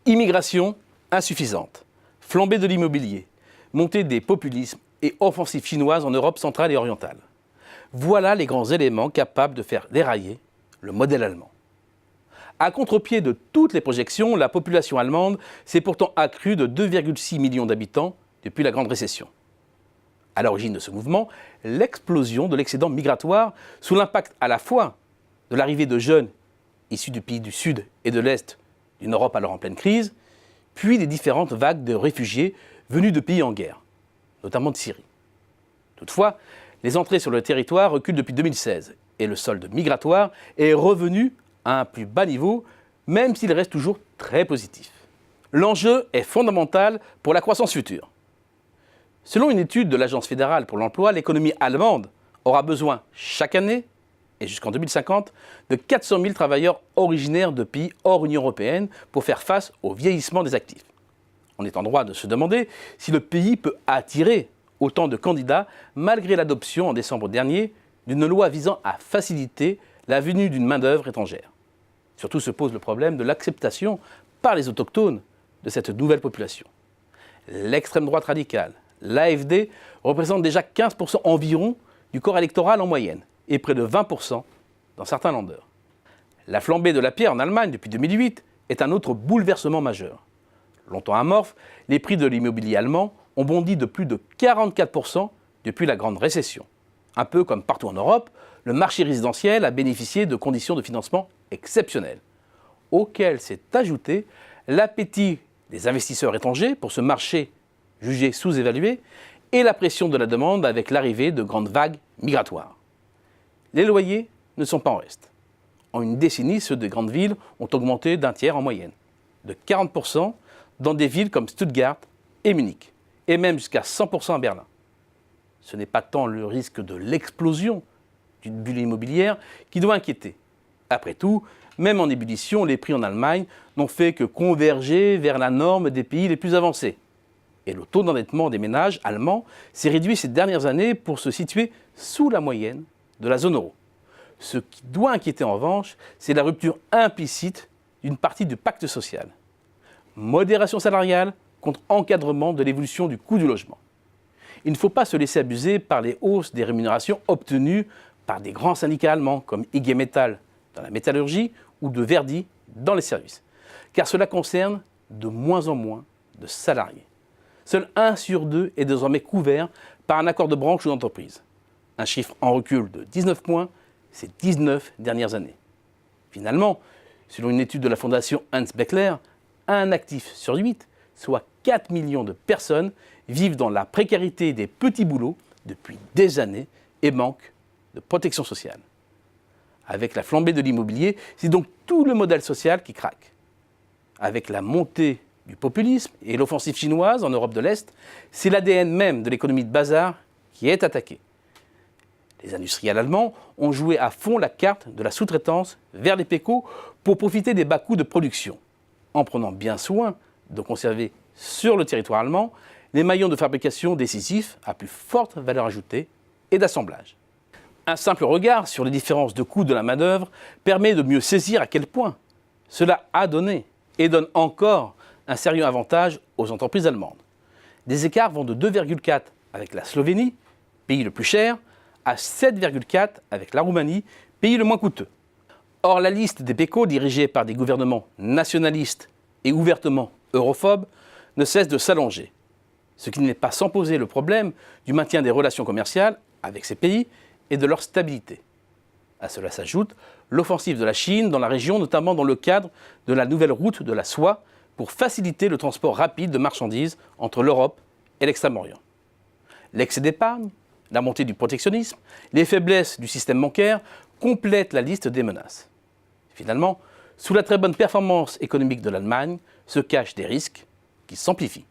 Immigration insuffisante, flambée de l'immobilier, montée des populismes et offensives chinoises en Europe centrale et orientale. Voilà les grands éléments capables de faire dérailler le modèle allemand. À contre-pied de toutes les projections, la population allemande s'est pourtant accrue de 2,6 millions d'habitants depuis la Grande Récession. À l'origine de ce mouvement, l'explosion de l'excédent migratoire sous l'impact à la fois de l'arrivée de jeunes issus du pays du Sud et de l'Est d'une Europe alors en pleine crise, puis des différentes vagues de réfugiés venus de pays en guerre, notamment de Syrie. Toutefois, les entrées sur le territoire reculent depuis 2016 et le solde migratoire est revenu à un plus bas niveau, même s'il reste toujours très positif. L'enjeu est fondamental pour la croissance future. Selon une étude de l'Agence fédérale pour l'emploi, l'économie allemande aura besoin chaque année, et jusqu'en 2050, de 400 000 travailleurs originaires de pays hors Union européenne pour faire face au vieillissement des actifs. On est en droit de se demander si le pays peut attirer autant de candidats malgré l'adoption en décembre dernier d'une loi visant à faciliter la venue d'une main-d'œuvre étrangère. Surtout se pose le problème de l'acceptation par les autochtones de cette nouvelle population. L'extrême droite radicale, l'AfD, représente déjà 15% environ du corps électoral en moyenne et près de 20% dans certains Länder. La flambée de la pierre en Allemagne depuis 2008 est un autre bouleversement majeur. Longtemps amorphes, les prix de l'immobilier allemand ont bondi de plus de 44% depuis la Grande Récession. Un peu comme partout en Europe, le marché résidentiel a bénéficié de conditions de financement exceptionnelles, auxquelles s'est ajouté l'appétit des investisseurs étrangers pour ce marché jugé sous-évalué et la pression de la demande avec l'arrivée de grandes vagues migratoires. Les loyers ne sont pas en reste. En une décennie, ceux des grandes villes ont augmenté d'un tiers en moyenne, de 40% dans des villes comme Stuttgart et Munich, et même jusqu'à 100% à Berlin. Ce n'est pas tant le risque de l'explosion d'une bulle immobilière qui doit inquiéter. Après tout, même en ébullition, les prix en Allemagne n'ont fait que converger vers la norme des pays les plus avancés. Et le taux d'endettement des ménages allemands s'est réduit ces dernières années pour se situer sous la moyenne de la zone euro. Ce qui doit inquiéter en revanche, c'est la rupture implicite d'une partie du pacte social. Modération salariale contre encadrement de l'évolution du coût du logement. Il ne faut pas se laisser abuser par les hausses des rémunérations obtenues par des grands syndicats allemands comme IG Metall dans la métallurgie ou de Verdi dans les services, car cela concerne de moins en moins de salariés. Seul 1 sur 2 est désormais couvert par un accord de branche ou d'entreprise. Un chiffre en recul de 19 points ces 19 dernières années. Finalement, selon une étude de la fondation Hans Beckler, un actif sur 8, soit 4 millions de personnes, vivent dans la précarité des petits boulots depuis des années et manquent de protection sociale. Avec la flambée de l'immobilier, c'est donc tout le modèle social qui craque. Avec la montée du populisme et l'offensive chinoise en Europe de l'Est, c'est l'ADN même de l'économie de bazar qui est attaqué. Les industriels allemands ont joué à fond la carte de la sous-traitance vers les pécos pour profiter des bas coûts de production, en prenant bien soin de conserver sur le territoire allemand les maillons de fabrication décisifs à plus forte valeur ajoutée et d'assemblage. Un simple regard sur les différences de coûts de la main-d'œuvre permet de mieux saisir à quel point cela a donné et donne encore un sérieux avantage aux entreprises allemandes. Des écarts vont de 2,4 avec la Slovénie, pays le plus cher, à 7,4 avec la Roumanie, pays le moins coûteux. Or, la liste des pécos dirigés par des gouvernements nationalistes et ouvertement europhobes ne cesse de s'allonger, ce qui n'est pas sans poser le problème du maintien des relations commerciales avec ces pays et de leur stabilité. À cela s'ajoute l'offensive de la Chine dans la région, notamment dans le cadre de la nouvelle route de la soie pour faciliter le transport rapide de marchandises entre l'Europe et l'Extrême-Orient. L'excès d'épargne, la montée du protectionnisme, les faiblesses du système bancaire complètent la liste des menaces. Finalement, sous la très bonne performance économique de l'Allemagne se cachent des risques qui s'amplifient.